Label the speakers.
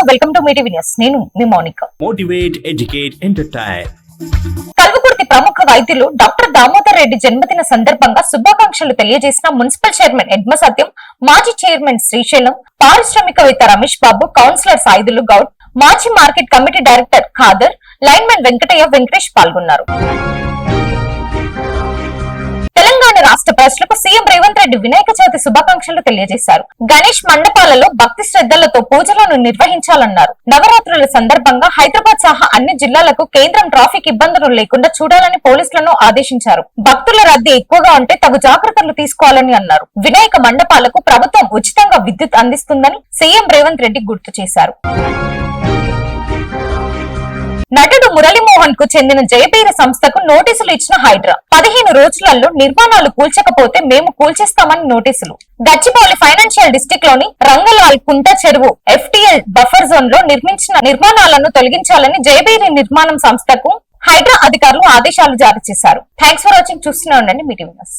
Speaker 1: Welcome to మీటివ్ news. నేను మీ Mounika.
Speaker 2: Motivate, educate, entertain.
Speaker 1: Kalvakurthy ప్రముఖ వైద్యులు డాక్టర్ దామోదర్ రెడ్డి జన్మదిన సందర్భంగా శుభాకాంక్షలు తెలియజేసిన మున్సిపల్ చైర్మన్ ఎడ్మ సత్యం, మాజీ చైర్మన్ శ్రీశైలం, పారిశ్రామికవేత్త రమేష్ బాబు, కౌన్సిలర్ సాయిదులు గౌడ్, మాజీ market committee director Khader, linemen Venkataiah, Venkatesh పాల్గొన్నారు. తెలంగాణ రాష్ట్ర ప్రజలకు సీఎం రేవంత్ రెడ్డి వినాయక చవితి శుభాకాంక్షలు తెలియజేశారు. గణేష్ మండపాలలో భక్తి శ్రద్ధలతో పూజలను నిర్వహించాలన్నారు. నవరాత్రుల సందర్భంగా హైదరాబాద్ సహా అన్ని జిల్లాలకు కేంద్రం ట్రాఫిక్ ఇబ్బందులు లేకుండా చూడాలని పోలీసులను ఆదేశించారు. భక్తుల రద్దీ ఎక్కువగా ఉంటే తగు జాగ్రత్తలు తీసుకోవాలని అన్నారు. వినాయక మండపాలకు ప్రభుత్వం ఉచితంగా విద్యుత్ అందిస్తుందని సీఎం రేవంత్ రెడ్డి గుర్తు చేశారు. నటుడు మురళీమోహన్ కు చెందిన జయబీర సంస్థకు నోటీసులు ఇచ్చిన హైడ్రా. 15 రోజులలో నిర్మాణాలు కూల్చకపోతే మేము కూల్చేస్తామని నోటీసులు. గచ్చిబౌలి ఫైనాన్షియల్ డిస్ట్రిక్ట్ లోని రంగలాల్ కుంట చెరువు FTL బఫర్ జోన్ లో నిర్మించిన నిర్మాణాలను తొలగించాలని జయబీరి నిర్మాణం సంస్థకు హైడ్రా అధికారులు ఆదేశాలు జారీ చేశారు. Thanks for watching. చూస్తూనే ఉండండి మీటివ్ న్యూస్.